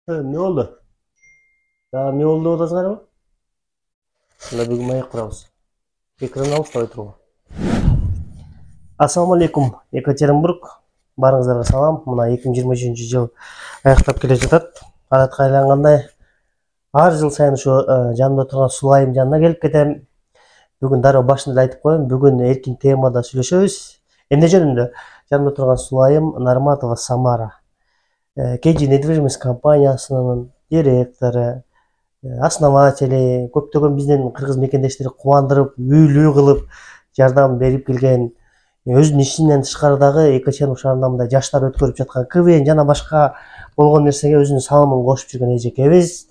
Ne oldu? Daha ne oldu odasına mı? Şuna bir mayak kurarız. Ekranı alıp da oturuyor. Ассалаумағалейкум, Екатеринбург. Барыңыздарга салам. Мына 2023 жыл аяктап келе жатат. Адатка айлангандай ар жыл сайын ушу жанымда турган Сулайым жанына келип кетем. Бүгүн дароо башында айтып коеюн, бүгүн эркин темада сүйлөшөбүз. Эмне жөнүндө? Жанымда турган Сулайым Нарматова Самара. KG недвижимость компаниясынын директору, основатели, көптөгөн биздин кыргыз мекендештери кубандырып, үйлүү кылып, жардам берип келген, өзүнүн ишинен тышкары дагы Екатеринбург шаарында мындай жаштар өткөрүп жаткан КВН жана башка болгон нерсеге өзүнүн салымын кошуп жүргөн эжекебиз,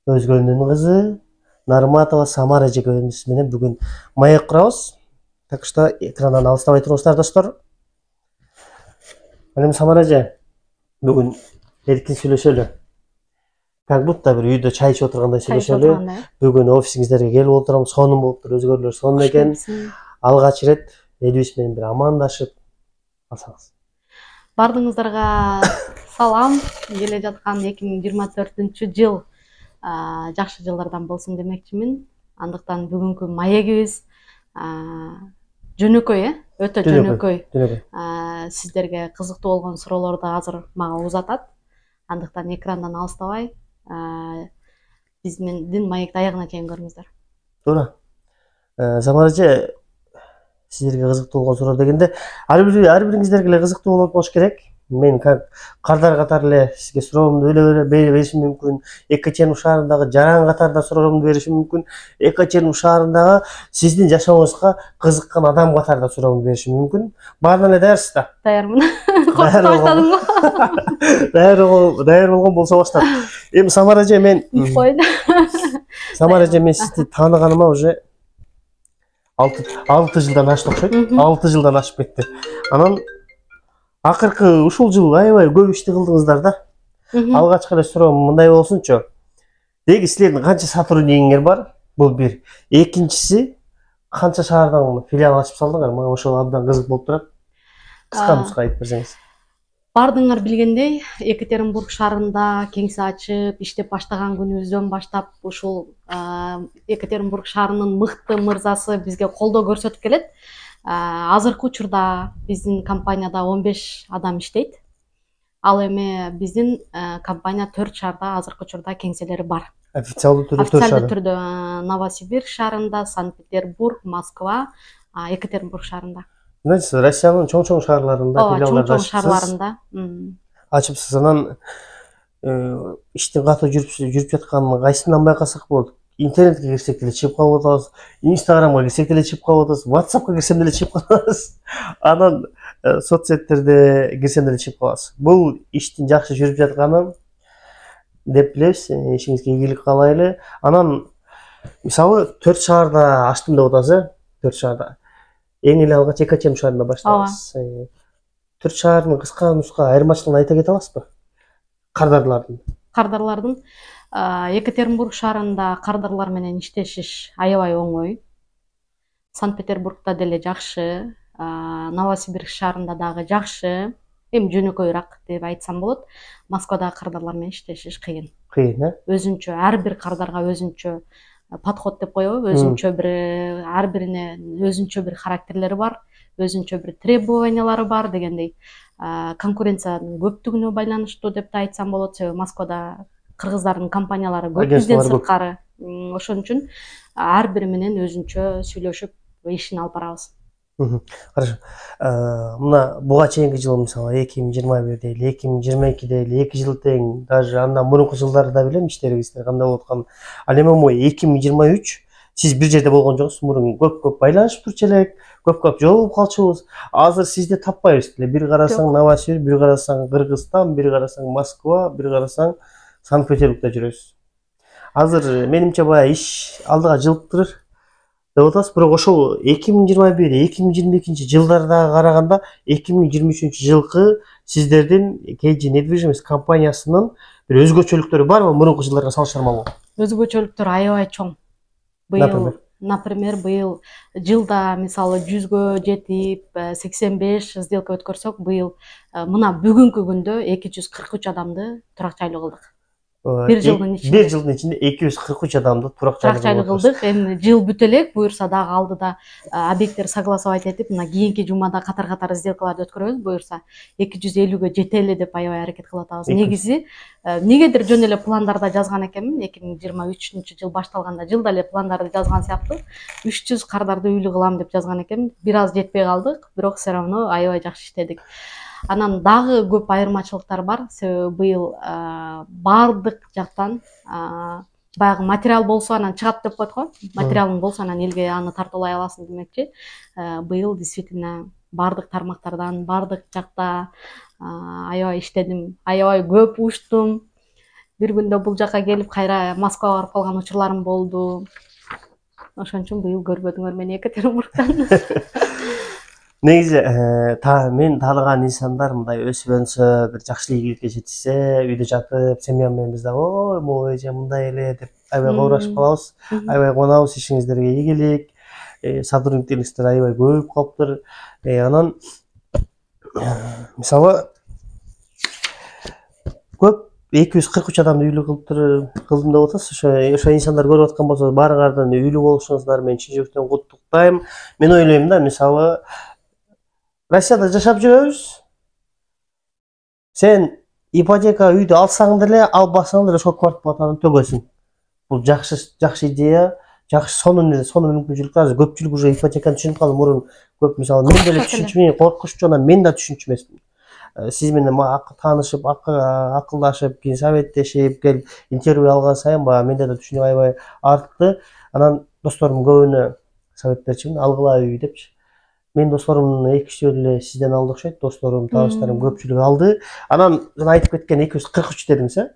Өзгөндүн кызы Нарматова Самара эжекебиз менен бүгүн маек курабыз. Так что экрандан алыстабай туруңуздар достор. Анан Самара эже, бүгүн эркин сүйлөшөлү. Как будто бир үйдө чай ичип отургандай сүйлөшөлү. Бүгүн офисиңиздерге келип отурам, сонун болуптур, өзгөлөр сонун экен. Алгач ирет элибиз менен бир амандашып алсаңыз. Бардыңыздарга салам. Келе жаткан 2024 жыл жакшы жылдардан болсун демекчимин. Андыктан бүгүнкү маегибиз жөнөкөй, өтө жөнөкөй. Сиздерге кызыктуу болгон суроолорду азыр мага узатат. Андыктан экрандан алыстабай, биздин маекти аягына чейин көрүңүздөр. Туура. Самара эже, сиздерге кызыктуу болгон суроо дегенде, ар бириңиздерге эле кызыктуу болуш керек. Мен кардар катары эле сизге суроомду беришим мүмкүн. Екатеринбург шаарындагы жаран катарында суроомду беришим мүмкүн. Екатеринбург шаарындагы сиздин жашооңузга кызыккан адам катарында суроомду беришим мүмкүн. Баарына эле даярсыз да? Даярмын. Коштоп баштадыңбы? Даяр болгон болсо баштап. Эми Самара эже, мен Самара эже, мен сизди тааныганыма уже 6 жылдан ашты окшойт. 6 жылдан ашып кетти. Анан акыркы ушул жыл аябай көп ишти кылдыңыздар да. Алгачкы эле суроом мындай болсунчу. Деги силердин канча сотруднигиңер бар? Бул бир. Экинчиси, канча шаардан филиал ачып салдыңар? Мага ошол абдан кызык болуп турат. Кыска айтып берсеңиз. Бардыңар билгендей, Екатеринбург шаарында кеңсе ачып, иштеп баштаган күнүбүздөн баштап ушул Екатеринбург шаарынын мыкты мырзасы бизге колдоо көрсөтүп келет. Азыркы учурда биздин компанияда 15 адам иштейт. Ал эми биздин компания 4 шаарда азыркы учурда кеңселери бар. Официалдуу түрдө 4 шаар. Официалдуу түрдө Новосибирск шаарында, Санкт-Петербург, Москва, Екатеринбург шаарында. Значит, Россиянын чоң шаарларында филиалдар чоң шаарларында ачыпсыз. Анан иштин катуу жүрүп жатканын кайсынан байкасак болот? Интернетке кирсек деле чыгып калып атабыз, Инстаграмга кирсек деле чыгып калып атабыз, WhatsAppка кирсем деле чыгып калабыз. Анан соцсеттерде кирсем деле чыгып калабыз. Бул иштин жакшы жүрүп жатканын деп билебиз. Ишиңизге ийгилик каалайлы. Анан мисалы 4 шаарда ачтым деп атасыз, 4 шаарда. Эң эле алгач Екатеринбург шаарында баштадыңыз. 4 шаардын кыска нуска айырмачылыгын айта кете аласызбы? Кардарлардын Екатеринбург шаарында кардарлар менен иштешиш аябай оңой. Санкт-Петербургда деле жакшы, Новосибирск шаарында дагы жакшы, эми жөнөкөйрак деп айтсам болот. Москвадагы кардарлар менен иштешиш кыйын. Кыйын, Өзүнчө ар бир кардарга өзүнчө подход деп коебу, өзүнчө бир ар бирине өзүнчө бир характерлери бар, өзүнчө бир требованиялары бар дегендей. Конкуренциянын көптүгүнө байланыштуу деп да айтсам болот. Себеби Москвада кыргыздардын компаниялары көп бизден сырткары. Ошон үчүн ар бири менен өзүнчө сүйлөшүп ишин алып барабыз. Хорошо. Мына буга чейинки жыл мисалы 2021 дейли, 2022 дейли, 2 жыл тең, даже андан мурунку жылдарда билем иштериңиздер кандай болуп атканын. Ал эми 2023 сиз бир жерде болгон жоксуз, мурун көп байланышып турчу элек, көп жолугуп калчубуз. Азыр сизди таппайбыз деле. Бир карасаң Новосибирск, бир карасаң Кыргызстан, бир карасаң Москва, бир карасаң Санкт-Петербургда жүрөсүз. Азыр менимче баягы иш алдыга жылып турар деп атасыз, бирок ошол 2021-2022 жылдарга караганда 2023 жылкы сиздердин KG недвижимость компаниясынын бир өзгөчөлүктөрү барбы мурунку жылдарга салыштырмалуу? Өзгөчөлүктөр аябай чоң. Например, быйыл жылда мисалы 100гө жетип 85 сделка өткөрсөк, быйыл мына бүгүнкү күндө 243 адамды турак жайлуу кылдык. бир жылдын ичинде. Бир жылдын ичинде 243 адамды турак жайлы кылдык. Эми жыл бүтө элек, буюрса дагы алдыда объекттер согласовать этип, мына кийинки жумада катар сделкаларды өткөрөбүз. Буюрса 250-ге жетели деп аябай аракет кылып атабыз. Негизи негедир жөн эле пландарда жазган экенмин. 2023-жыл башталганда жылда эле пландарды жазган сыяктуу 300 кардарды үйлүү кылам деп жазган экенмин. Бир аз жетпей калдык, бирок все равно аябай жакшы иштедик. Анан дагы көп айырмачылыктар бар. Себеби быйыл бардык жактан баягы материал болсо анан чыгат деп коет го. Материалың болсо анан элге аны тартуулай аласың демекчи. Быйыл действительно бардык тармактардан, бардык жакта аябай иштедим, аябай көп учтум. Бир күндө бул жака келип кайра Москвага барып калган учурларым болду. Ошон үчүн быйыл көрбөдүңөр мени Екатеринбургдан. Негизи мен тааныган инсандар мындай өсүп өнсө, бир жакшы ийгиликке жетишсе, үйдө жатып, семьям менен биз дагы ой, могу эже мындай эле деп аябай кобурашып калабыз, аябай кубанабыз, ишиңиздерге ийгилик, сотрудниктериңиздер аябай көп калыптыр. Анан мисалы көп 243 адамды үйлүү кылдым деп атасыз. Ошо инсандар көрүп аткан болсо, баарыңардан үйлүү болушуңуздар мен чын жүрөктөн куттуктайм. Мен ойлойм да, мисалы Россияда жашап жүрөбүз. Сен ипотека үйдү алсаң деле, албасаң деле ошол квартплатаны төлөсүң. Бул жакшы идея, жакшы сонун мүмкүнчүлүк. Азыр көпчүлүк уже ипотеканы түшүнүп калды. Мурун көп мисалы мен деле түшүнчүмүн, коркунуччу, анан мен да түшүнчү эмесмин. Сиз менен таанышып, акылдашып, кийин советтешип, келип интервью алган сайын менде да түшүнүк аябай артты. Анан досторум көбүнө совет берчүмүн, алгыла үй депчи. Мен досторумдун 2-3 эле сизден алды окшойт, досторум, тааныштарым көпчүлүгү алды. Анан жана айтып кеткен 243 дедиңиз,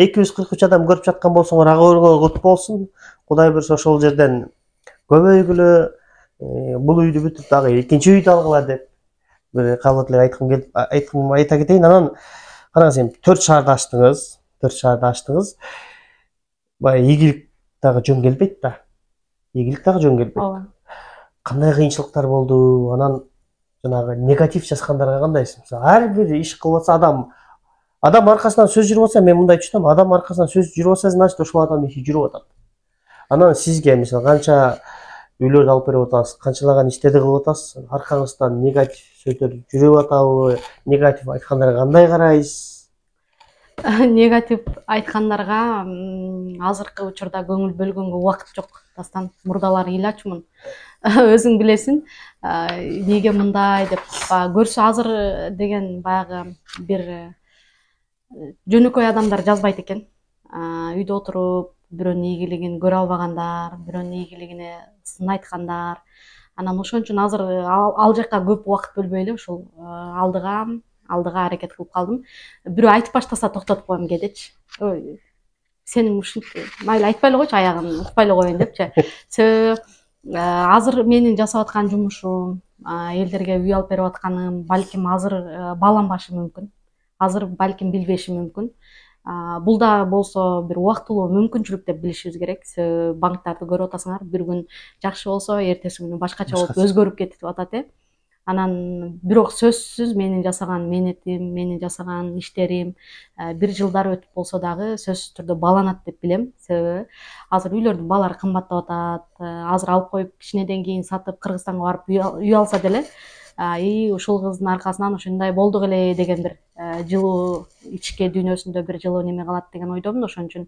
243 адам көрүп жаткан болсоңор, ага кут болсун. Кудай буюрса ошол жерден көбөйгүлө, бул үйдү бүтүп дагы экинчи үйдү алгыла деп бир кабыл элек айта кетейин. Анан караңыз, эми 4 шаарды ачтыңыз. Баягы ийгилик дагы жөн келбейт да. Ооба. Кандай кыйынчылыктар болду? Анан жанагы негатив жазгандарга кандайсыз? Ар бир иш кылып атса адам аркасынан сөз жүрүп атса, мен мындай түшүнөм, адам аркасынан сөз жүрүп атса, значит ошол адам иши жүрүп атат. Анан сизге мисалы канча үйлөрдү алып берип атасыз, канчалаган иштерди кылып атасыз, аркаңыздан негатив сөздөр жүрүп атабы, негатив айткандарга кандай карайсыз? Негатив айткандарга азыркы учурда көңүл бөлгөнгө убакыт жок. Дастан мурдалары ыйлачумун. Өзүң билесиң, неге мындай деп көрсө азыр деген баягы бир жөнөкөй адамдар жазбайт экен. Үйдө отуруп бирөөнүн ийгилигин көрө албагандар, бирөөнүн ийгилигине сын айткандар. Анан ошон үчүн азыр ал жакка көп убакыт бөлбөй эле ушул алдыга аракет кылып калдым. Бирөө айтып баштаса токтотуп коем кээдечи. Ой, сенин ушинтип, майли айтпай эле койчу, аягын укпай эле коеюн депчи. Себеби азыр менин жасап аткан жумушум, элдерге үй алып берип атканым, балким азыр бааланбашы мүмкүн. Азыр балким билбеши мүмкүн. Бул да болсо бир убактылуу мүмкүнчүлүк деп билишибиз керек. Себеби банктарды көрүп атасыңар, бир күн жакшы болсо, эртеси күнү башкача болуп өзгөрүп кетип атат. Анан бирок сөзсүз менин жасаган мээнетим, менин жасаган иштерим бир жылдар өтүп болсо дагы сөзсүз түрдө бааланат деп билем. Себеби азыр үйлөрдүн баалары кымбаттап атат. Азыр алып коюп кичинеден кийин сатып Кыргызстанга барып үй алса деле, ушул кыздын аркасынан ушундай болдук эле деген бир жылуу ичке дүйнөсүндө бир жылуу неме калат деген ойдомун. Ошон үчүн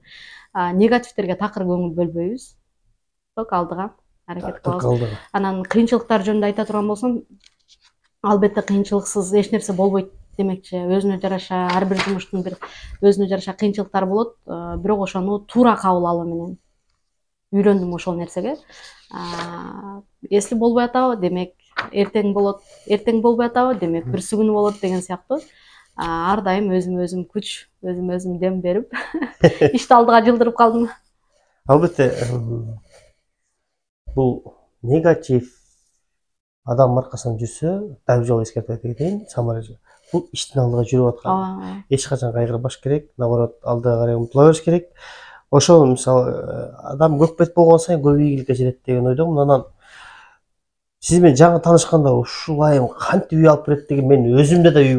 негативтерге такыр көңүл бөлбөйбүз. Ток алдыга аракет кылабыз. Анан кыйынчылыктар жөнүндө айта турган болсом, албетте кыйынчылыксыз эч нерсе болбойт демекчи. Өзүнө жараша, ар бир жумуштун бир өзүнө жараша кыйынчылыктары болот, бирок ошону туура кабыл алуу менен үйрөндүм ошол нерсеге. Эсли болбой атабы, демек эртең болот, эртең болбой атабы, демек бүрсү күнү болот деген сыяктуу. Ар дайым өзүм күч, өзүм дем берип, ишти алдыга жылдырып калдым. Албетте, бул негатив адам аркасынан жүрсө, дагы жолу эскертип кетейин, Самара. Бул иштин алдыга жүрүп аткан. Эч качан кайгырбаш керек, наоборот, алдыга карай умтула бериш керек. Ошол мисалы адам көп бет болгон сайын көп ийгиликке жетет деген ойдомун. Анан сиз менен жаңы таанышканда ушул айым кантип үй алып берет деген, мен өзүмдө да үй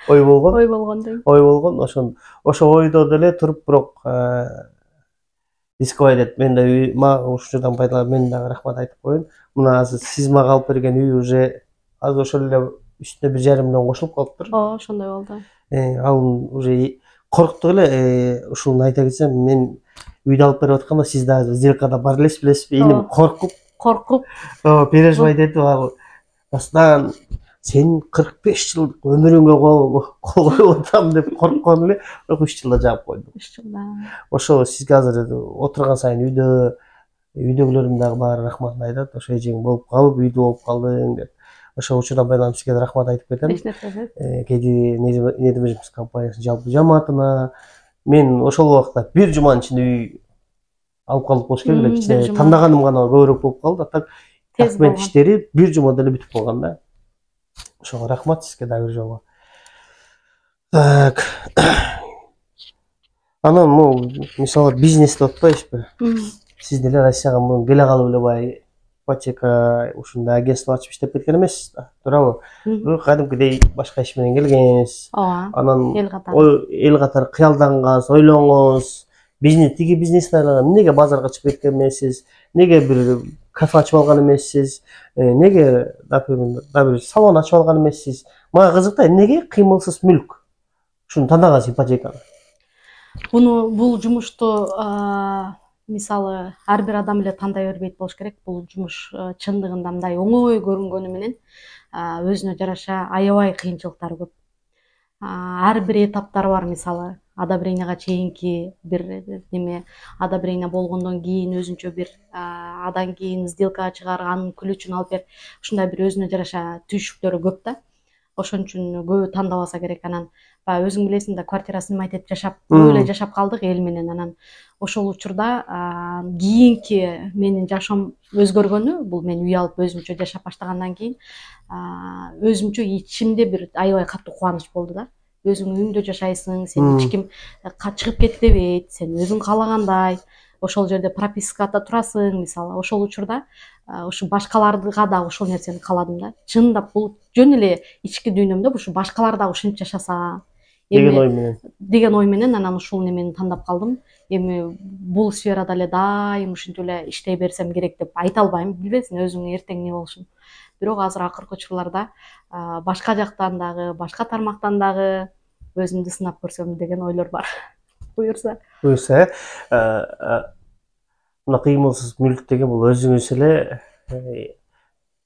ой болгон. ой болгондой. Ой болгон, ошо ойдо деле туруп бирок рисковать этип мен да мага ушундан пайдаланып мен дагы рахмат айтып коеюн. Мына азыр сиз мага алып берген үй уже азыр ошол эле үстүнө 1,5 миллион кошулуп калыптыр. Ооба, ошондой болду. Ал уже корктук эле. Ушуну айта кетсем, мен үйдү алып берип атканда сиз дагы сделкада бар элесиз, билесизби? Илим Коркуп, переживать этип астан сен 45 жылдык өмүрүңгө кол коюп атам деп корккон эле, бирок 3 жылда жаап койдум. 3 жылда. Ошо сизге азыр отурган сайын үйдөгүлөрүм дагы баары рахматын айтат. Ошо эжең болуп калып, үйдү болуп калдың деп. Ошо учурдан байланып сизге рахмат айтып кетем. Эч нерсе. Кеди недвижимость компаниясынын жалпы жамаатына. Мен ошол убакта бир жуманын ичинде үй алып калдык болуш керек эле. Кичине тандаганым гана көбүрөөк болуп калды. Так документ иштери бир жумада эле бүтүп калган да. Ошого рахмат сизге дагы бир жолу. Так. Анан могу мисалы бизнес деп атпайбызбы? Сиз деле Россияга мурун келе калып эле баягы ипотека ушундай агентство ачып иштеп кеткен эмессиз да, туурабы? Бирок кадимкидей башка иш менен келгенсиз. Ооба. Анан эл катары кыялдангансыз, ойлоңуз, тиги бизнести айлаган, эмнеге базарга чыгып кеткен эмессиз? Неге бир кафе ачып алган эмессиз? Неге бир салон ачып алган эмессиз? Мага кызык да, эмнеге кыймылсыз мүлк? Ушуну тандагансыз ипотеканы. Бул жумушту мисалы ар бир адам эле тандай бербейт болуш керек. Бул жумуш чындыгында мындай оңой көрүнгөнү менен өзүнө жараша аябай кыйынчылыктары көп. Ар бир этаптары бар, мисалы одобренияга чейинки бир неме, одобрение болгондон кийин өзүнчө бир адан кийин сделкага чыгар, анын ключун алып бер. Ушундай бир өзүнө жараша түйшүктөрү көп да. Ошон үчүн көбү тандабаса керек. Анан баягы өзүң билесиң да, квартира снимать этип жашап, көп эле жашап калдык эл менен. Анан ошол учурда кийинки менин жашоом өзгөргөнү, бул мен үй алып өзүмчө жашап баштагандан кийин өзүмчө ичимде бир аябай катуу кубаныч болду да. Өзүң үйүңдө жашайсың, сен эч ким чыгып кет дебейт, сен өзүң каалагандай ошол жерде пропискада турасың, мисалы. Ошол учурда ушу башкаларга да ошол нерсени кааладым да. Чындап бул жөн эле ички дүйнөмдө ушу башкалар да ушинтип жашаса деген ой менен анан ушул немени тандап калдым. Эми бул сферада эле дайым ушинтип эле иштей берсем керек деп айта албайм, билбейсиң өзүң эртең эмне болушун. Бирок азыр акыркы учурларда башка жактан дагы, башка тармактан дагы өзүмдү сынап көрсөм деген ойлор бар. Буюрса. Мына кыймылсыз мүлк деген бул өзүңүз эле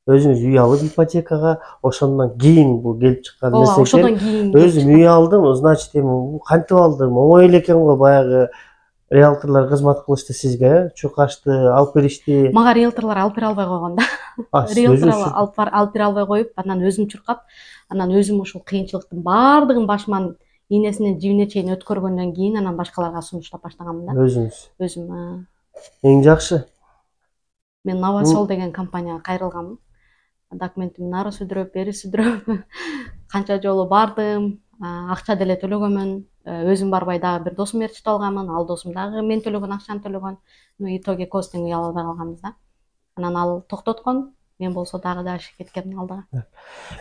өзүңүз үй алып ипотекага, ошондон кийин бул келип чыккан нерсе экен. Ошондон кийин өзүм үй алдым, значит эми кантип алдым? Оңой эле экен го, баягы риэлторлор кызмат кылышты сизге, чуркашты, алып беришти. Мага риэлторлор алып бере албай койгон да. Риэлторлор алып бере албай коюп, анан өзүм чуркап, анан өзүм ушул кыйынчылыктын баардыгын башыман ийнесинен жибине чейин өткөргөндөн кийин анан башкаларга сунуштап баштаганмын да. Өзүм. Эң жакшы. Мен Новосол деген компанияга кайрылганмын. Документимди ары сүдүрөп, бери сүдүрөп, канча жолу бардым, акча деле төлөгөнмүн. Өзүм барбай дагы бир досум ээрчитип алганмын, ал досум дагы мен төлөгөн акчаны төлөгөн. Итоге костинг үй ала албай калганбыз да. Анан ал токтоткон, мен болсо дагы дальше кеткем алдыга.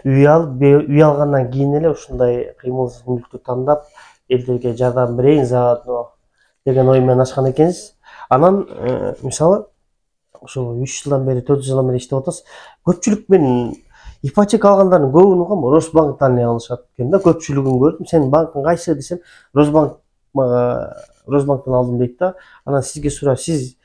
Үй алгандан кийин эле ушундай кыймылсыз мүлктү тандап, элдерге жардам берейин заодно деген ой менен ачкан экенсиз. Анан мисалы ошо 3 жылдан бери, 4 жылдан бери иштеп атасыз. Көпчүлүк мен ипотека алгандардын көбүн угам, Росбанктан алышат экен да, көпчүлүгүн көрдүм. Сенин банкың кайсы десем, Росбанктан алдым дейт да. Анан сизге сурап, сиз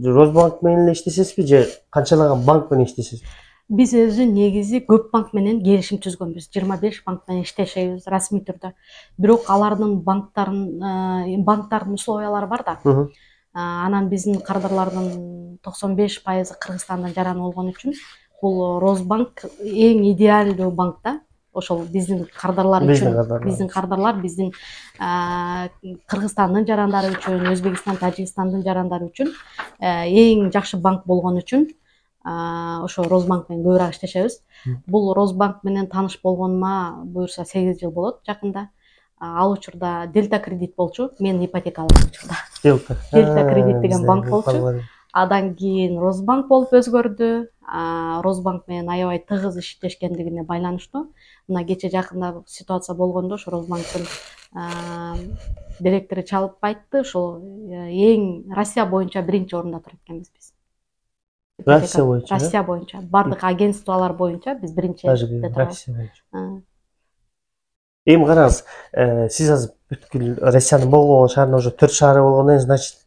Росбанк менен эле иштесезби же канчалаган банк менен иштесезби? Биз өзү негизи көп банк менен келишим түзгөнбүз. 25 банк менен иштешебиз расмий түрдө. Бирок алардын банктардын условиялары бар да. Анан биздин кардарлардын 95% Кыргызстандан жараны болгон үчүн бул Росбанк эң идеалдуу банк да. Ошол биздин кардарлар үчүн, биздин кардарлар, биздин Кыргызстандын жарандары үчүн, Өзбекстан, Тажикстандын жарандары үчүн эң жакшы банк болгон үчүн ошо Росбанк менен көбүрөөк иштешебиз. Бул Росбанк менен тааныш болгонума буюрса 8 жыл болот жакында. Ал учурда Дельта кредит болчу, мен ипотека алган учурда. Дельта кредит деген банк болчу. Адан кийин Росбанк болуп өзгөрдү. Росбанк менен аябай тыгыз иштешкендигине байланыштуу. Мына кече жакында ситуация болгондо ошо Росбанктын директору чалып айтты, ошол эң Россия боюнча биринчи орунда турат экенбиз биз. Россия боюнча. Россия боюнча. Бардык агентстволор боюнча биз биринчи. Россия боюнча. Эми караңыз, сиз азыр бүткүл Россиянын болгон шаарына уже 4 шаары болгондон кийин, значит,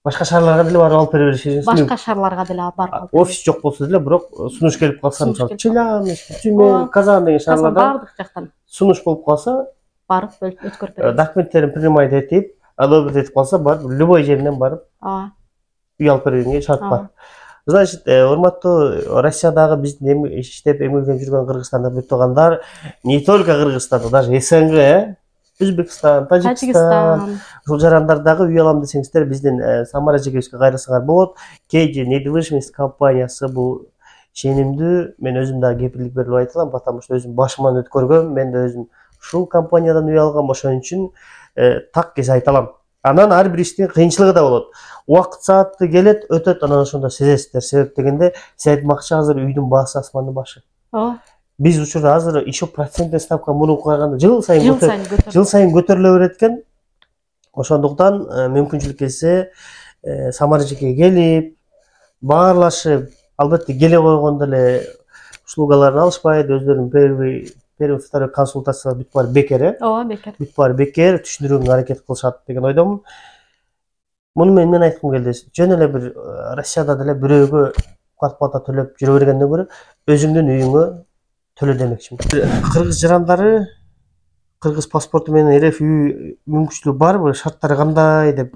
башка шаарларга деле барып алып бере беришиңиз. Башка шаарларга деле барып. Офис жок болсо деле, бирок сунуш келип калса, мисалы, Челябинск, Тюмень, Казан деген шаарларда бардык жактан сунуш болуп калса, барып өткөрүп беребиз. Документтерин принимать этип, одобрить этип калса, барып любой жеринен барып үй алып бергенге шарт бар. Значит, урматтуу Россиядагы биздин иштеп эмгектенип жүргөн кыргызстандык бүтүгандар, не только Кыргызстан, даже СНГ, Өзбекстан, Тажикстан, ушул жарандардагы үй алам десеңиздер, биздин Самара жекебизге кайрылсаңар болот. KG недвижимость компаниясы бул ишенимдүү. Мен өзүм дагы кепилдик берип айтылам, потому что өзүм башыман өткөргөм. Мен да өзүм ушул компаниядан үй алгам, ошон үчүн так кез айта алам. Анан ар бир иштин кыйынчылыгы да болот. Убакыт сааты келет, өтөт, анан ошондо сезесиздер. Себеп дегенде, сиз айтмакчы азыр үйдүн баасы асмандын башы. Биз учурда азыр еще процентный ставка мурунку караганда жыл сайын көтөрүлө берет экен. Ошондуктан мүмкүнчүлүк келсе Самара жекеге келип, баарлашып, албетте келе койгондо эле услугаларын алышпайт, өздөрүнүн первый, второй консультация бүт баары бекер, бекер. Бүт баары бекер, түшүндүрүүгө аракет кылышат деген ойдомун. Муну мен айткым келди. Жөн эле бир Россияда деле бирөөгө квартплата төлөп жүрө бергенден көрө өзүңдүн үйүңө төлө демекчимин. Кыргыз жарандары кыргыз паспорту менен РФ үй мүмкүнчүлүгү барбы, шарттары кандай деп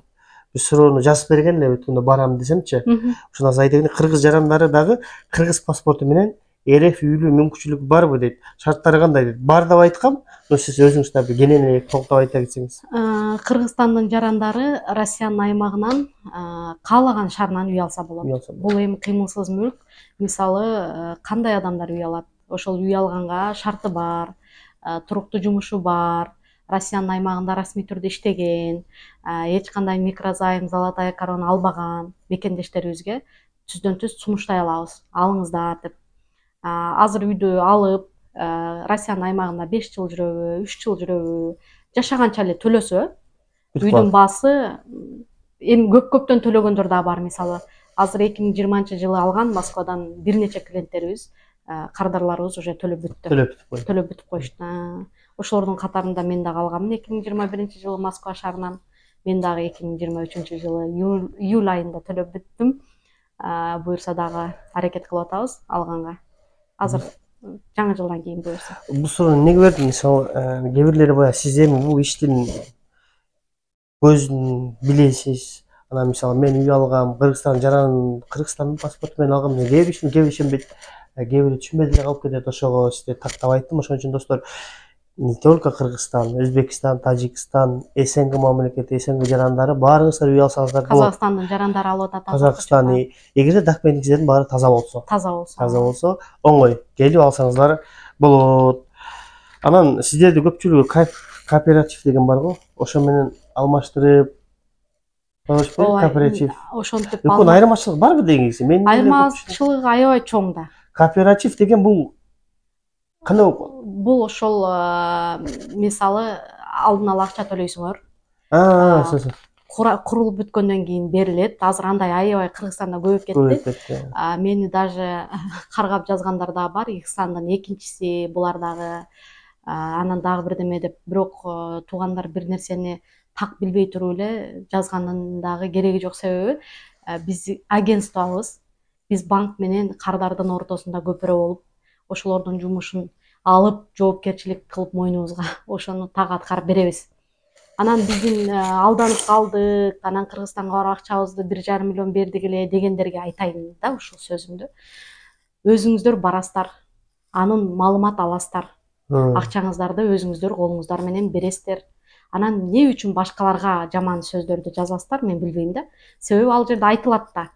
бир суроону жазып берген эле, өткөндө барам десемчи. Ошондо айта кетейин, кыргыз жарандары дагы кыргыз паспорту менен РФ үйлүү мүмкүнчүлүгү барбы дейт. Шарттары кандай дейт. Бар деп айткам, но сиз өзүңүз да бир кенен эле токтоп айта кетсеңиз. Кыргызстандын жарандары Россиянын аймагынан каалаган шаарынан үй алса болот. Бул эми кыймылсыз мүлк. Мисалы, кандай адамдар үй алат? Ошол үй алганга шарты бар, туруктуу жумушу бар, Россиянын аймагында расмий түрдө иштеген, эч кандай микрозайм, золотая корона албаган мекендештерибизге түздөн түз сунуштай алабыз. Алыңыздар деп. Азыр үйдү алып, Россиянын аймагында 5 жыл жүрөбү, 3 жыл жүрөбү, жашаганча эле төлөсө, үйдүн баасы эми көптөн төлөгөндөр да бар. Мисалы, азыр 2020-жылы алган Москвадан бир нече клиенттерибиз, кардарларыбыз уже төлөп бүтүп коюшту. Ошолордун катарында мен дагы алганмын 2021-жылы Москва шаарынан. Мен дагы 2023-жылы июль айында төлөп бүттүм. Буюрса дагы аракет кылып атабыз алганга. Азыр жаңы жылдан кийин буюрса. Бул суроону эмнеге бердим? Мисалы, кээ бирлери баягы сиз эми бул иштин көзүн билесиз. Анан мисалы мен үй алгам, Кыргызстандын паспорту менен алгам, кээ ишенбейт. Кээ бири түшүнбөй деле калып кетет. Ошого сизге тактап айттым. Ошон үчүн достор, не только Кыргызстан, Өзбекстан, Тажикстан, СНГ мамлекети, СНГ жарандары баарыңыздар үй алсаңыздар болот. Казакстандын жарандары алып атат. Казакстан, эгерде документиңиздердин баары таза болсо, оңой келип алсаңыздар болот. Анан сиздерди көпчүлүгү кооператив деген бар го, ошо менен алмаштырып кооператив. Ошентип Экөөнүн айырмачылыгы барбы дегенсиз? Айырмачылыгы аябай чоң да. Кооператив деген бул кандай? Бул ошол мисалы алдын ала акча төлөйсүңөр. Курулуп бүткөндөн кийин берилет. Азыр андай аябай Кыргызстанда көбөйүп кетти. Мени даже каргап жазгандар да бар. Кыргызстандын экинчиси булар дагы, анан дагы бирдеме деп. Бирок туугандар бир нерсени так билбей туруп эле жазганын дагы кереги жок. Себеби биз агентствобуз, биз банк менен кардардын ортосунда көпүрө болуп, ошолордун жумушун алып, жоопкерчилик кылып мойнубузга ошону так аткарып беребиз. Анан биздин алданып калдык, анан Кыргызстанга барып акчабызды 1,5 миллион бердик эле дегендерге айтайын да ушул сөзүмдү. Өзүңүздөр барасыздар, анын маалымат аласыздар. Акчаңыздарды өзүңүздөр колуңуздар менен бересиздер. Анан эмне үчүн башкаларга жаман сөздөрдү жазасыздар, мен билбейм да. Себеби ал жерде айтылат да.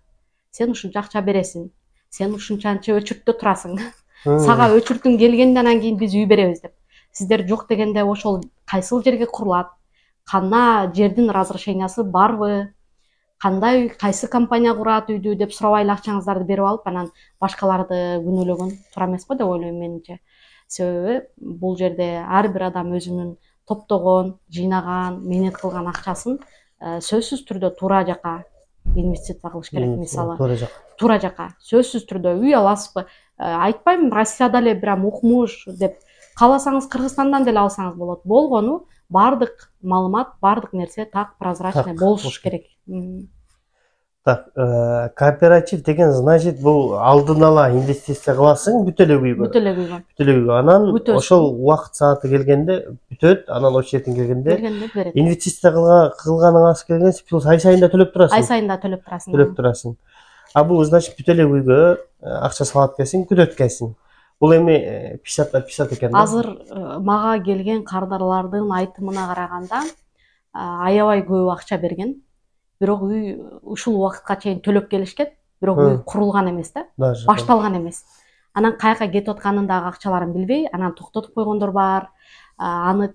Сен ушунча акча бересиң, сен ушунчанча өчүрттө турасың. Сага өчүртүң келгенде анан кийин биз үй беребиз деп. Сиздер жок дегенде ошол кайсыл жерге курулат? Кана жердин разрешениясы барбы? кандай кайсы компания курат үйдү деп сурабай эле акчаңыздарды берип алып анан башкаларды күнөөлөгөн туура эмес го деп ойлойм менимче. Себеби бул жерде ар бир адам өзүнүн топтогон, жыйнаган, мээнет кылган акчасын сөзсүз түрдө туура жака инвестиция кылыш керек. Мисалы туура жака сөзсүз түрдө үй аласызбы? Айтпайм Россияда эле прям укмуш деп, кааласаңыз Кыргызстандан деле алсаңыз болот. Болгону баардык маалымат, баардык нерсе так прозрачный болуш керек. Так, кооператив деген значит бул алдын ала инвестиция кыласың бүт эле үйгө. Бүт эле үйгө. Анан ошол убакыт сааты келгенде бүтөт, анан ошол жерден келгенде берет. Инвестиция кылганыңыз келгенде плюс ай сайын да төлөп турасың. Ай сайын да төлөп турасың. Төлөп турасың. А бул значит бүт эле үйгө акча салат экенсиң, күтөт экенсиң. Бул эми писат экен да. Азыр мага келген кардарлардын айтымына караганда аябай көп акча берген. Бирок үй ушул убакытка чейин төлөп келишкен, бирок үй курулган эмес да, башталган эмес. Анан каяка кетип атканын дагы акчаларын билбей, анан токтотуп койгондор бар, аны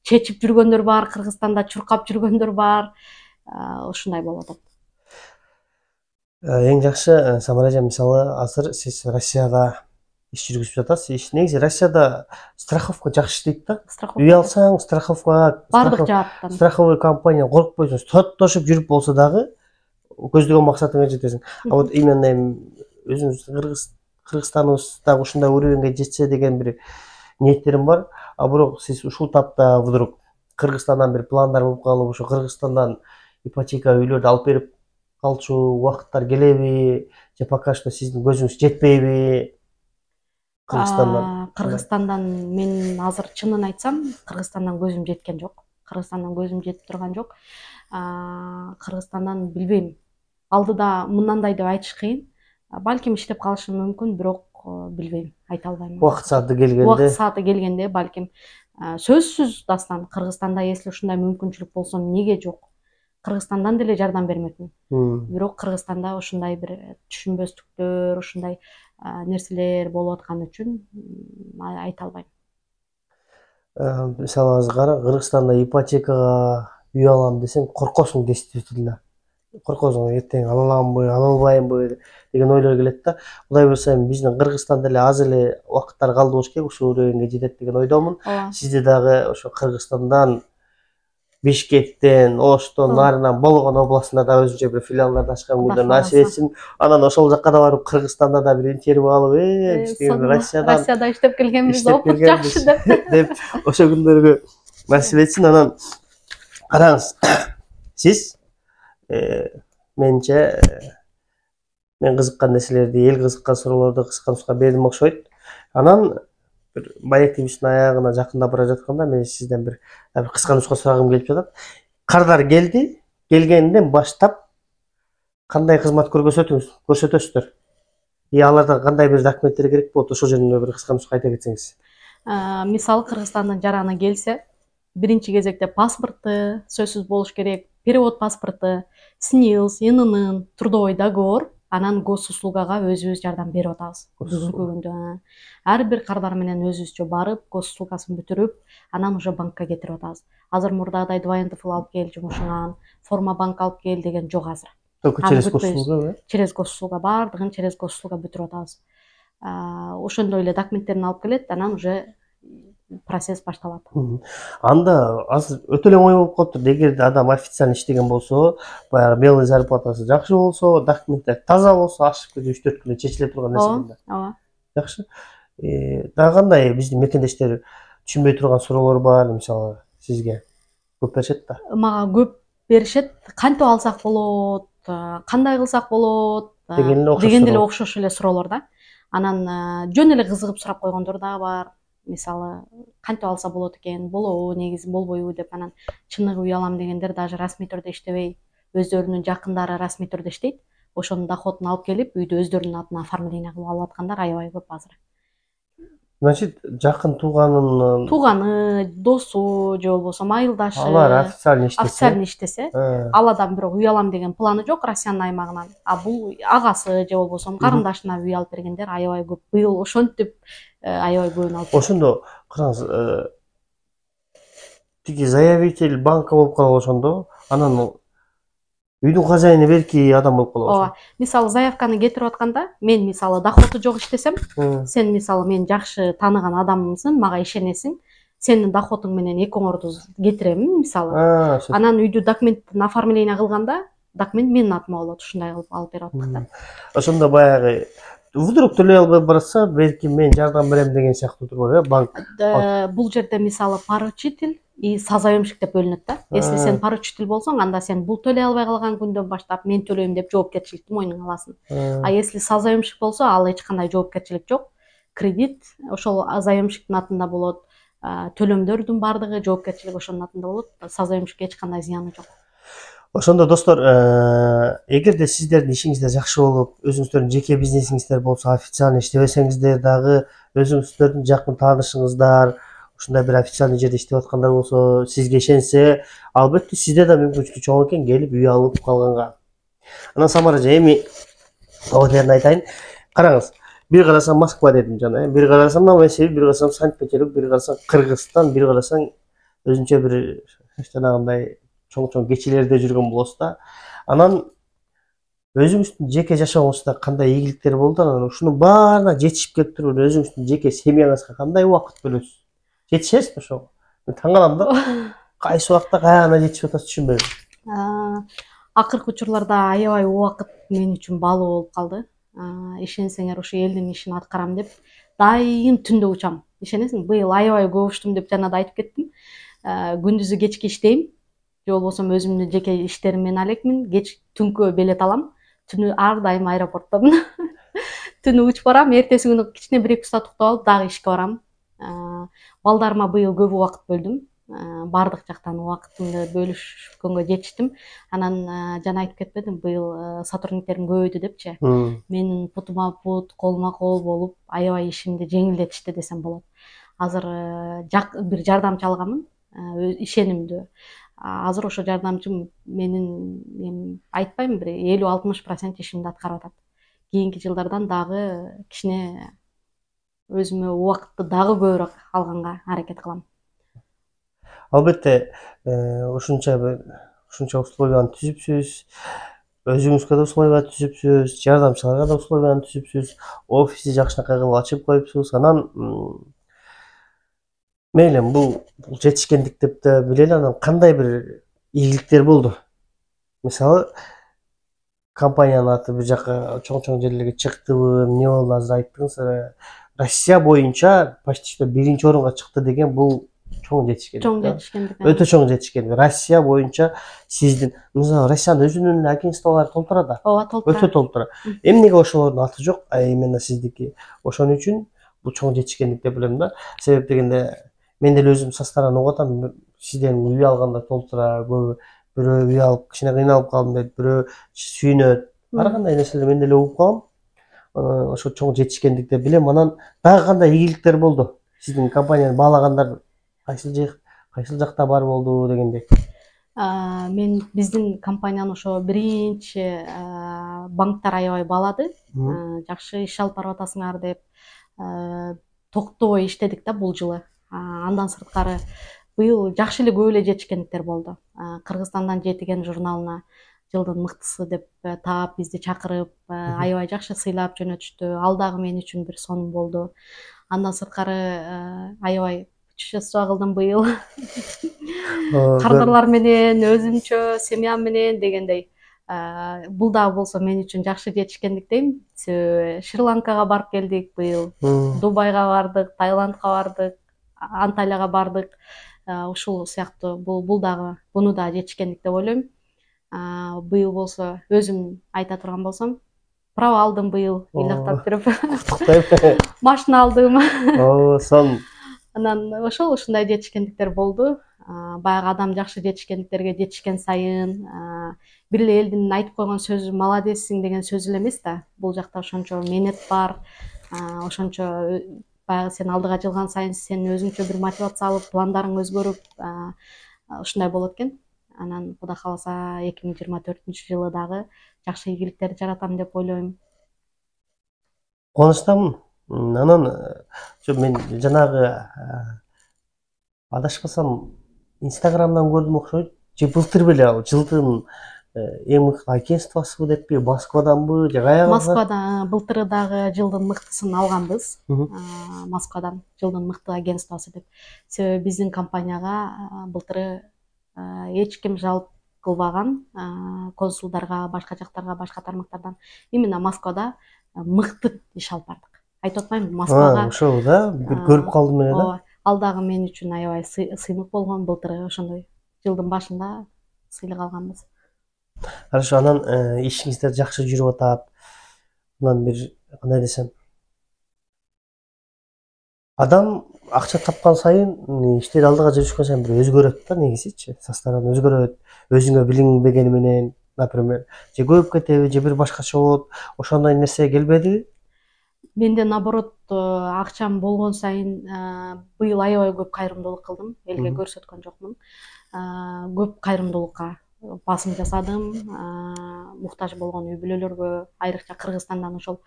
чечип жүргөндөр бар, Кыргызстанда чуркап жүргөндөр бар. Ушундай болуп атат. Эң жакшы, Самара эже, мисалы азыр сиз Россияда иш жүргүзүп жатасыз. Негизи Россияда страховка жакшы иштейт да. Үй алсаң, страховка, бардык жааттан. Страховой компания коркпойсуң, тоттошуп жүрүп болсо дагы көздөгөн максатыңа жетесиң. А вот именно өзүңүз Кыргызстаныбызда ушундай уровеньге жетсе деген бир ниеттерим бар. А бирок сиз ушул тапта вдруг Кыргызстандан бир пландар болуп калып, ошо Кыргызстандан ипотека үйлөрдү алып берип калчу убакыттар келеби, же пока что сиздин көзүңүз жетпейби? Кыргызстандан мен азыр чынын айтсам, Кыргызстандан көзүм жеткен жок. Кыргызстандан көзүм жетип турган жок. Кыргызстандан билбейм. Алдыда мындандай деп айтыш кыйын. Балким иштеп калышым мүмкүн, бирок билбейм, айта албайм. Убакыт сааты келгенде балким. Сөзсүз дастан Кыргызстанда если ушундай мүмкүнчүлүк болсо эмнеге жок? Кыргызстандан деле жардам бермекмин. Бирок Кыргызстанда ушундай бир түшүнбөстүктөр, ушундай нерселер болуп аткан үчүн айта албайм. Мисалы азыр Кыргызстанда ипотекага үй алам десең, коркосуң действительно. Коркосуң, эртең ала аламбы, ала албаймбы деген ойлор келет да. Кудай буюрса биздин Кыргызстанда эле аз эле убакыттар калды болуш керек, ушул уровеньге жетет деген ойдомун. Сизде дагы ошо Кыргызстандан, Бишкектен, Оштон, нарынан, Болгон областында да өзүнчө бир филиалдарды ачкан күндө насип этсин. Анан ошол жака да барып Кыргызстанда да бир интервью алып, Россияда иштеп келгенбиз, опыт жакшы деп ошол күндөргө насип этсин. Анан караңыз, сиз менимче мен кызыккан нерселерди, эл кызыккан суроолорду кыска бердим окшойт. Анан бир маектибиздин аягына жакындап бара жатканда мен сизден бир кыска нуска сурагым келип жатат. Кардар келди, келгенден баштап кандай кызмат көрсөтөсүздөр? Алардан кандай бир документтер керек болот? Ошол жеринде бир кыска нуска айта кетсеңиз. Мисалы Кыргызстандын жараны келсе, биринчи кезекте паспорты сөзсүз болуш керек, перевод паспорту, СНИЛС, ИННын, трудовой договор, анан госуслугага өзүбүз жардам берип атабыз. Бүгүнкү күндө ар бир кардар менен өзүбүзчө барып, госуслугасын бүтүрүп, анан уже банкка кетирип атабыз. Азыр мурдагыдай 2 НДФЛ алып кел жумушуңан, форма банк алып кел деген жок азыр. Через госуслуга? Через госуслуга, бардыгын через госуслуга бүтүрүп атабыз. Ошондой эле документтерин алып келет, анан уже процесс башталат. Анда азыр өтө эле оңой болуп калыптыр. Эгерде адам официально иштеген болсо, баягы белый зарплатасы жакшы болсо, документтер таза болсо, ашып кетип 3-4 күндө чечиле турган нерсе. Ооба. Жакшы. Дагы кандай биздин мекендештер түшүнбөй турган суроолор бар, мисалы сизге көп беришет да. Мага көп беришет. Кантип алсак болот, кандай кылсак болот деген эле окшош эле суроолор да. Анан жөн эле кызыгып сурап койгондор да бар. Мисалы, кантип алса болот экен, болобу, негизи болбойбу деп, анан чыныгы үй алам дегендер даже расмий түрдө иштебей, өздөрүнүн жакындары расмий түрдө иштейт. Ошонун доходун алып келип, үйдү өздөрүнүн атына оформление кылып алып аткандар аябай көп азыр. Значит, жакын тууганы, досу же болбосо майылдашы, алар официально иштесе, ал адам бирок үй алам деген планы жок Россиянын аймагынан. А бул агасы же болбосо карындашына үй алып бергендер аябай көп. Быйыл ошентип аябай көбүн алып. Ошондо караңыз, тиги заявитель банка болуп калып ошондо, анан үйдүн хозяйыны берки адам болуп калабы. ооба, мисалы заявканы кетирип атканда мен мисалы доходу жок иштесем, сен мисалы мен жакшы тааныган адамымсың, мага ишенесиң, сенин доходуң менен 2 оңорду кетирем мисалы. Анан үйдү документтин оформление кылганда документ менин атыма болот, ушундай кылып алып берип аттык да. Ошондо баягы вдруг төлөй албай барса, белки мен жардам берем деген сыяктуу турбайбы, банк. Бул жерде мисалы поручитель и созаемщик деп бөлүнөт да. Если сен поручитель болсоң, анда сен бул төлөй албай калган күндөн баштап мен төлөйм деп жоопкерчиликти мойнуңа аласың. А если созаемщик болсо, ал эч кандай жоопкерчилик жок. Кредит ошол заемщиктин атында болот, төлөмдөрдүн баардыгы жоопкерчилик ошонун атында болот. Созаемщикке эч кандай зыяны жок. Ошондо достор, эгерде сиздердин ишиңиздер жакшы болуп, өзүңүздөрдүн жеке бизнесиңиздер болсо, официально иштебесеңиздер дагы, өзүңүздөрдүн жакын таанышыңыздар ушундай бир официальный жерде иштеп аткандар болсо, сизге ишенсе, албетте сизде да мүмкүнчүлүк чоң экен келип үй алып калганга. Анан Самара эже, эми оотерин айтайын. Караңыз, бир карасаң Москва дедим жана, бир карасаң Новосибирск, бир карасаң Санкт-Петербург, бир карасаң Кыргызстан, бир карасаң өзүнчө бир жанагындай чоң кечилерде жүргөн болосуз да. Анан өзүңүздүн жеке жашооңузда кандай ийгиликтер болду? Анан ушунун баарына жетишип келип туруп, өзүңүздүн жеке семьяңызга кандай убакыт бөлөсүз? Жетишесизби ошого? Мен таң калам да. Кайсы убакта каяна жетишип атасыз түшүнбөйм. Акыркы учурларда аябай убакыт мен үчүн баалуу болуп калды. Ишенсеңер, ушу элдин ишин аткарам деп дайым түндө учам. Ишенесиңби? Быйыл аябай көп учтум деп жана да айтып кеттим. Күндүзү кечки иштейм. Же болбосо өзүмдүн жеке иштерим менен элекмин. Кеч түнкү билет алам. Түнү ар дайым аэропорттомун. Түнү учуп барам, эртеси күнү кичине 1-2 саат уктап алып дагы ишке барам. Балдарыма быйыл көп убакыт бөлдүм. Бардык жактан убакытымды бөлүшкөнгө жетиштим. Анан жана айтып кетпедим, быйыл сотрудниктерим көбөйдү депчи. Менин путума пут, колума кол болуп, аябай ишимди жеңилдетишти десем болот. Азыр бир жардамчы алганмын, ишенимдүү. Азыр ошо жардамчым менин айтпайм, бир 50-60% ишимди аткарып атат. Кийинки жылдардан дагы кичине өзүмө убакытты дагы көбүрөөк алганга аракет кылам. Албетте, ушунча условияны түзүпсүз, өзүңүзгө да условия түзүпсүз, жардамчыларга да условияны түзүпсүз, офисти жакшынакай кылып ачып коюпсуз. Анан мейли бул жетишкендик деп да билели, анан кандай бир ийгиликтер болду? Мисалы, компаниянын аты бир жака чоң жерлерге чыктыбы, эмне болду, азыр айттыңыз, Россия боюнча почти что 1-орунга чыкты деген бул чоң жетишкендик. Чоң жетишкендик. Өтө чоң жетишкендик. Россия боюнча сиздин, мисалы, Россиянын өзүнүн агентстволору толтура да. Ооба, толтура. Өтө толтура. Эмнеге ошолордун аты жок, а именно сиздики? Ошон үчүн бул чоң жетишкендик деп билем да. Себеп дегенде мен деле өзүм со стороны угуп атам, сизден үй алгандар толтура, бирөө үй алып кичине кыйналып калдым дейт, бирөө сүйүнөт. Ар кандай нерселер мен деле угуп калам. Ошо чоң жетишкендик деп билем. Анан дагы кандай ийгиликтер болду? Сиздин компанияны баалагандар кайсыл жакта бар болду дегендей? Мен биздин компанияны ошо биринчи банктар аябай баалады. Жакшы иш алып барып атасыңар деп токтобой иштедик да бул жылы. Андан сырткары быйыл жакшы эле көп эле жетишкендиктер болду. Кыргызстандан жетиген журналына жылдын мыктысы деп таап бизди чакырып, аябай жакшы сыйлап жөнөтүштү. Ал дагы мен үчүн бир сонун болду. Андан сырткары аябай путешествие кылдым быйыл. Кардарлар менен, өзүмчө, семьям менен дегендей. Бул дагы болсо мен үчүн жакшы жетишкендик дейм. Шри-Ланкага барып келдик быйыл. Дубайга бардык, Таиландка бардык, Анталияга бардык. Ушул сыяктуу бул дагы буну да жетишкендик деп ойлойм. Быйыл болсо өзүм айта турган болсом, права алдым быйыл, ыйлактап жүрүп. Куттуктайм. Машина алдым. Сонун. Анан ушундай жетишкендиктер болду. Баягы адам жакшы жетишкендиктерге жетишкен сайын бир эле элдин айтып койгон сөзү молодецсиң деген сөз эле эмес да. Бул жакта ошончо мээнет бар. Ошончо баягы сен алдыга жылган сайын сен өзүңчө бир мотивация алып, пландарың өзгөрүп, ушундай болот экен. Анан Кудай кааласа 2024-жылы дагы жакшы ийгиликтер жаратам деп ойлойм. Кубанычтамын. Анан мен жанагы адашпасам Инстаграмдан көрдүм окшойт. Же былтыр беле ал жылдын эң мыкты агентствосубу деппи, Москваданбы же каяга? Москвадан былтыр дагы жылдын мыктысын алганбыз. Мгм. Москвадан жылдын мыкты агентствосу деп. Себеби биздин компанияга былтыры эч ким жалп кылбаган, консулдарга, башка жактарга, башка тармактардан именно Москвада мыкты иш алып бардык. Айтып атпаймынбы, Москвага. Ошол да, бир көрүп калдым эле да. ооба, ал дагы мен үчүн аябай сыймык болгон. Былтыры ошондой жылдын башында сыйлык алганбыз. Хорошо, анан ишиңиздер жакшы жүрүп атат. Анан бир кандай десем, адам акча тапкан сайын, иштери алдыга жүрүшкөн сайын бир өзгөрөт да негизичи. Составынан өзгөрөт. Өзүңө билинбегени менен, например, же көбүп кетеби, же бир башкача болот. Ошондой нерсе келбедиби? Менде наоборот, акчам болгон сайын быйыл аябай көп кайрымдуулук кылдым. Элге көрсөткөн жокмун. Көп кайрымдуулукка басым жасадым. Муктаж болгон үй бүлөлөргө, айрыкча Кыргызстандан ошол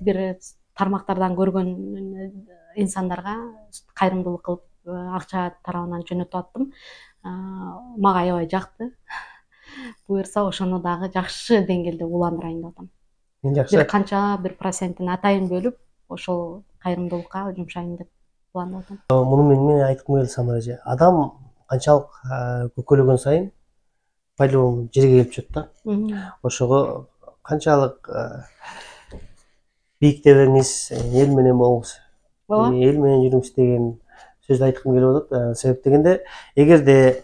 бир тармактардан көргөн инсандарга кайрымдуулук кылып акча тарабынан жөнөтүп аттым. Мага аябай жакты. Буюрса ошону дагы жакшы деңгээлде уландырайын деп атам. Жакшы. Бир канча бир процентин атайын бөлүп, ошол кайрымдуулукка жумшайын деп пландап атам. Муну мен айткым келди, Самара эже. Адам канчалык көкөлөгөн сайын по-любому жерге келип чыгат да. Ошого канчалык бийиктебеңиз, эл менен болуңуз, эл менен жүрүңүз деген сөздү айткым келип атат. Себеп дегенде, эгерде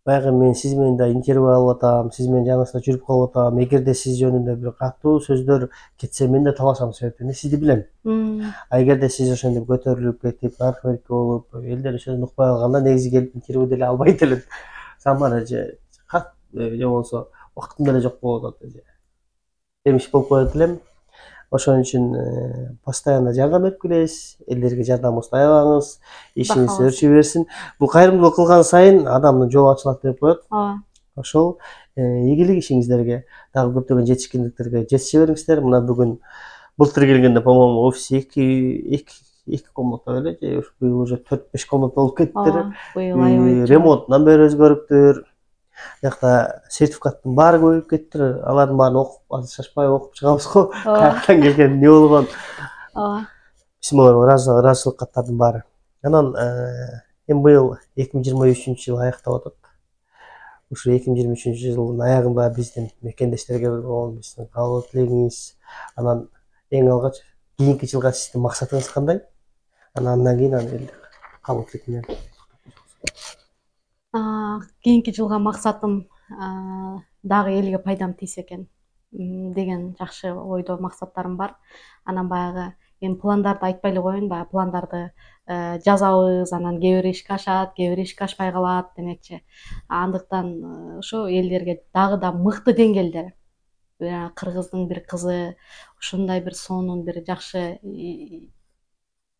баягы мен сиз менен да интервью алып атам, сиз менен жаныңызда жүрүп калып атам, эгерде сиз жөнүндө бир катуу сөздөр кетсе, мен да талашам, себептен сизди билем. Эгерде сиз ошентип көтөрүлүп кетип, наркомерке болуп, элдер сөзүн укпай калганда, негизи келип интервью деле албайт элем. Самара эже же болсо убактым деле жок болуп атат эже. Демиш болуп коет элем. Ошон үчүн постоянно жардам берип келесиз, элдерге жардамыңызды аябаңыз, ишиңиз өрчү берсин. Бул кайрымдуулук кылган сайын адамдын жолу ачылат деп коет. Ошол ийгилик ишиңиздерге, дагы көптөгөн жетишкендиктерге жетише бериңиздер. Мына бүгүн былтыр келгенде, по-моему, офис 2 комната беле, же быйыл уже 4-5 комната болуп кеттиктер. Ремонтунан бери өзгөрүптүр. Жакта сертификаттын баары көбөйүп кеттир. Алардын баарын окуп, азыр шашпай окуп чыгабыз го. Каяктан келген, эмне болгон. Письмолор, ыраазычылык каттардын баары. Анан эми быйыл 2023-жыл аяктап атат. Ушу 2023-жылдын аягында биздин мекендештерге болгон биздин каалоо тилегиңиз, анан эң алгач кийинки жылга сиздин максатыңыз кандай? Анан кийин каалоо тилек менен. Кийинки жылга максатым дагы элге пайдам тийсе экен деген жакшы ойдо максаттарым бар. Анан баягы эми пландарды айтпай эле коеюн, баягы пландарды жазабыз, анан кээ бир ишке ашат, кээ бир ишке ашпай калат демекчи. Андыктан ошо элдерге дагы да мыкты деңгээлде кыргыздын бир кызы ушундай бир сонун бир жакшы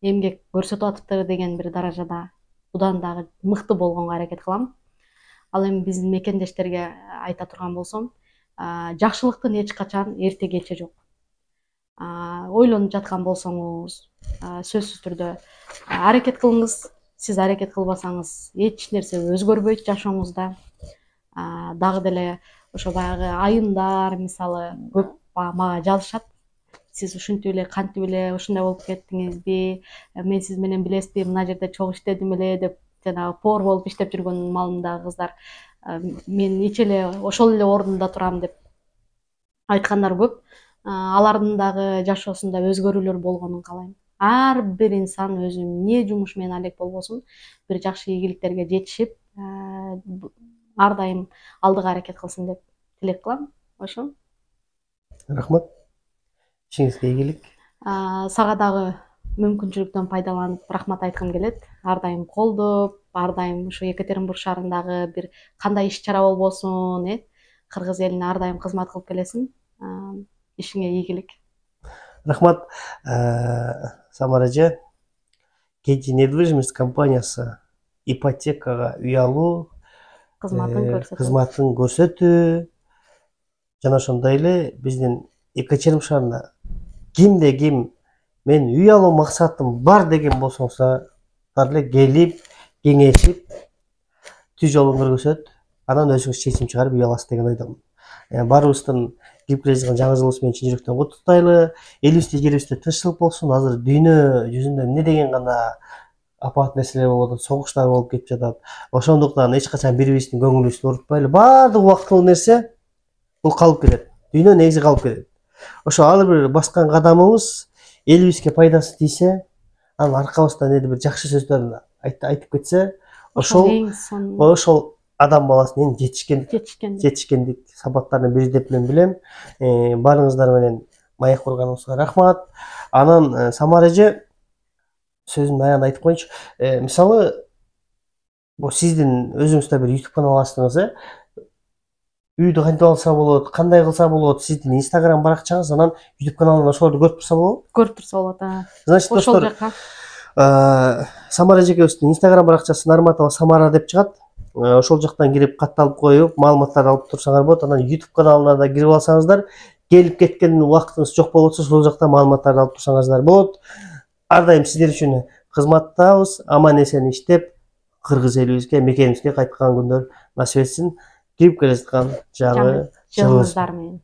эмгек көрсөтүп атыптыр деген бир даражада будан дагы мыкты болгонго аракет кылам. Ал эми биздин мекендештерге айта турган болсом, жакшылыктын эч качан эрте кечи жок. Ойлонуп жаткан болсоңуз, сөзсүз түрдө аракет кылыңыз. Сиз аракет кылбасаңыз, эч нерсе өзгөрбөйт жашооңузда. Дагы деле ошо баягы айымдар, мисалы, көп мага жазышат. Сиз ушинтип эле, кантип эле, ушундай болуп кеттиңизби? Мен сиз менен билесизби, мына жерде чогуу иштедим эле деп, жанагы повар болуп иштеп жүргөн маалымдагы кыздар мен ич эле ошол эле ордунда турам деп айткандар көп. Алардын дагы жашоосунда өзгөрүүлөр болгонун каалайм. Ар бир инсан өзү эмне жумуш менен алек болбосун, бир жакшы ийгиликтерге жетишип, ар дайым алдыга аракет кылсын деп тилек кылам. Ошо. Рахмат. Ишиңизге ийгилик. Сага дагы мүмкүнчүлүктөн пайдаланып рахмат айткым келет. Ар дайым колдоп, ар дайым ушу Екатеринбург шаарындагы бир кандай иш-чара болбосун, кыргыз элине ар дайым кызмат кылып келесиң. Ишиңе ийгилик. Рахмат. Самара эже, KG недвижимость компаниясы ипотекага үй алуу кызматын көрсөтүү, жана ошондой эле биздин Екатеринбург шаарында кимде ким мен үй алуу максатым бар деген болсоңуздар эле келип, кеңешип, түз жолун көргөзөт. анан өзүңүз чечим чыгарып үй аласыз деген ойдомун. Баарыбыздын кирип келе жаткан жаңы жылыбыз менен чын жүрөктөн куттуктайлы. Элибизде жерибизде тынччылык болсун. Азыр дүйнө жүзүндө эмне деген гана апат нерселер болуп атат, согуштар болуп кетип жатат. Ошондуктан эч качан бири-бирибиздин көңүлүбүздү урутпайлы. Баардык убактылуу нерсе бул калып кетет. Дүйнө негизи калып кетет. Ошо ар бир баскан кадамыбыз элибизге пайдасы тийсе, анан аркабыздан эди бир жакшы сөздөрүн айтып кетсе, ошол адам баласынын эң жетишкендик сапаттарынын бири деп мен билем. Баарыңыздар менен маек курганыңызга рахмат. Анан Самара эже сөзүмдүн аягында айтып коеюнчу. Мисалы, бул сиздин өзүңүз да бир YouTube канал ачтыңыз, үйдү кантип алса болот, кандай кылса болот, сиздин Instagram баракчаңыз, анан YouTube каналынан ошолорду көрүп турса болобу? Көрүп турса болот. Значит, ошол жака Самара эжекебиздин Instagram баракчасы Нарматова Самара деп чыгат. Ошол жактан кирип катталып коюп, маалыматтарды алып турсаңар болот. Анан YouTube каналына да кирип алсаңыздар, келип кеткен убактыңыз жок болуп атса, ошол жактан маалыматтарды алып турсаңыздар болот. Ар дайым сиздер үчүн кызматтабыз. Аман эсен иштеп, кыргыз элибизге, мекенибизге кайткан күндөр насип этсин. Кирип келе жаткан жаңы жылыңыздар менен.